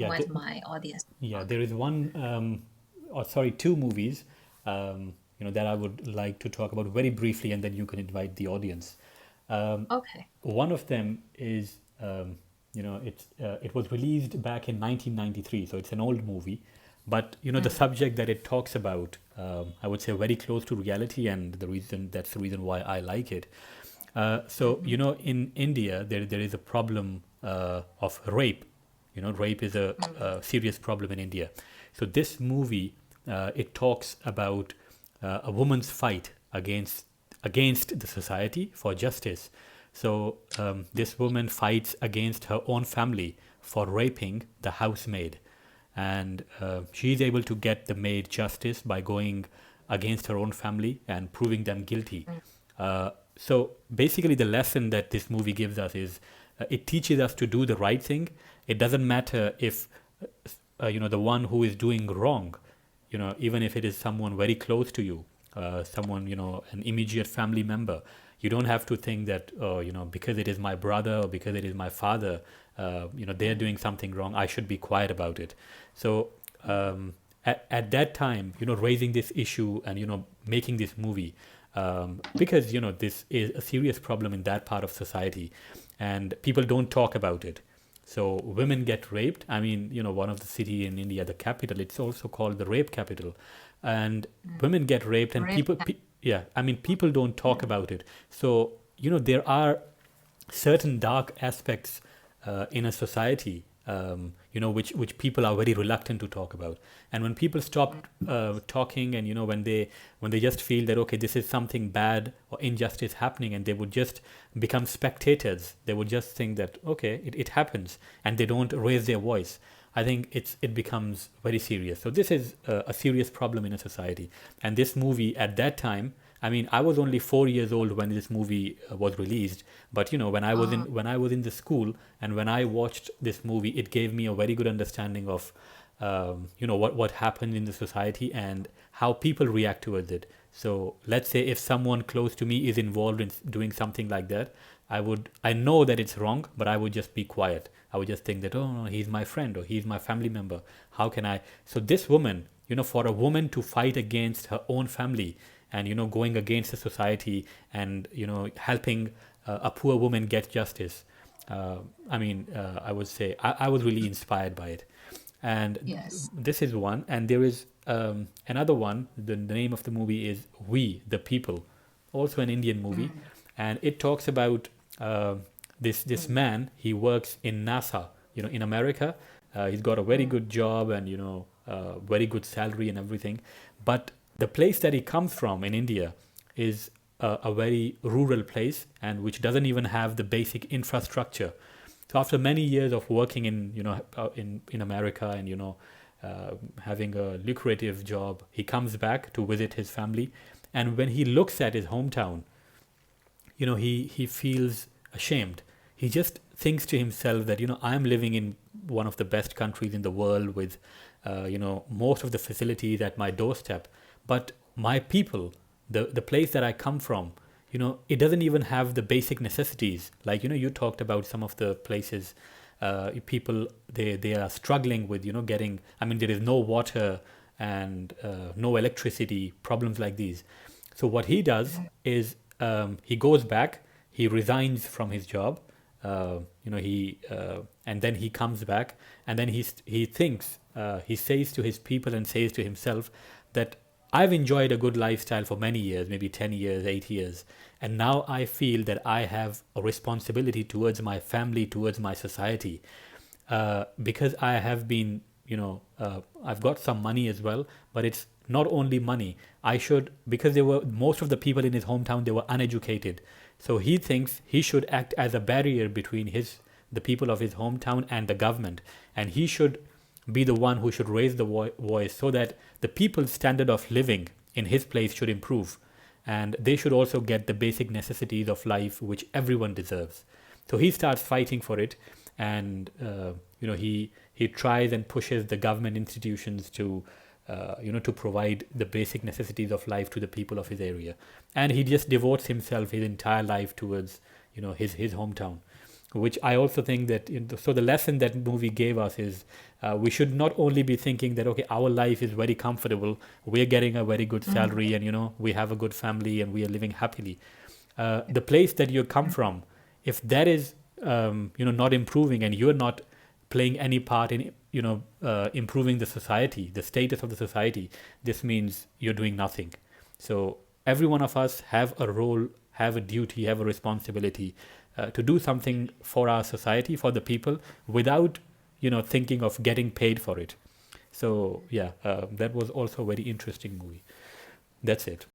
Yeah, with my audience yeah. talk. There is one, or sorry, two movies, that I would like to talk about very briefly, and then you can invite the audience. Um, Okay. One of them is, it was released back in 1993, so it's an old movie, but the Mm, subject that it talks about, I would say, very close to reality, and that's the reason why I like it. So mm, in India, there is a problem of rape. Rape is mm, a serious problem in India. So this movie, it talks about a woman's fight against the society for justice. So this woman fights against her own family for raping the housemaid, and she is able to get the maid justice by going against her own family and proving them guilty. mm, So basically, the lesson that this movie gives us is it teaches us to do the right thing. It doesn't matter if the one who is doing wrong, even if it is someone very close to you, someone, an immediate family member. You don't have to think that, because it is my brother or because it is my father, they're mm, doing something wrong, I should be quiet about it. So at that time, raising this issue and making this movie, because this is a serious problem in that part of society, and people don't talk about it. So women get raped. I mean, one of the city in India, the capital, it's also called the rape capital, and mm. women get raped, and Rape. yeah, I mean, people don't talk Mm, about it. So there are certain dark aspects in a society, which people are very reluctant to talk about. And when people mm, stop talking, and when they just feel that, okay, this is something bad or injustice happening, and they would just become spectators, they would just think that, okay, it happens, and they don't raise their voice. I think it becomes very serious. So this is a serious problem in a society. And this movie at that time, I mean, I was only 4 years old when this movie was released. But uh, when I was in the school, and when I watched this movie, it gave me a very good understanding of what happened in the society and how people react towards it. So let's say if someone close to me is involved in doing something like that, I know that it's wrong, but I would just be quiet. I would just think that, oh no, he's my friend or he's my family member. How can I? So this woman, for a woman to fight against her own family, and going against the society, and helping a poor woman get justice. I mean, I would say I was really inspired by it. And yes. this is one, and there is another one. The name of the movie is We the People, also an Indian movie, Mm, and it talks about this mm, man. He works in NASA, in America. He's got a very mm, good job, and very good salary and everything. But the place that he comes from in India is a very rural place, and which doesn't even have the basic infrastructure. So after many years of working in America, and having a lucrative job, he comes back to visit his family, and when he looks at his hometown, he feels ashamed. He just thinks to himself that I'm living in one of the best countries in the world with most of the facilities at my doorstep, but my people, the place that I come from, it doesn't even have the basic necessities. Like you talked about some of the places, people, they are struggling with getting, I mean, there is no water and no electricity, problems like these. So what he does mm, is, he goes back, he resigns from his job, he and then he comes back, and then he thinks, he says to his people and says to himself that I've enjoyed a good lifestyle for many years, maybe 10 years, 8 years, and now I feel that I have a responsibility towards my family, towards my society, because I have been, I've got some money as well, but it's not only money. I should, because they were, most of the people in his hometown, they were uneducated. So he thinks he should act as a barrier between the people of his hometown and the government. And he should be the one who should raise the voice so that the people's standard of living in his place should improve. And they should also get the basic necessities of life, which everyone deserves. So he starts fighting for it, and he tries and pushes the government institutions to provide the basic necessities of life to the people of his area, and he just devotes himself his entire life towards his hometown. which I also think that so the lesson that movie gave us is we should not only be thinking that okay, our life is very comfortable, we're getting a very good salary, and we have a good family and we are living happily. The place that you come from, if that is not improving and you're not playing any part in improving the society, the status of the society, this means you're doing nothing. So every one of us have a role, have a duty, have a responsibility to do something for our society, for the people, without thinking of getting paid for it. So yeah, that was also a very interesting movie. That's it.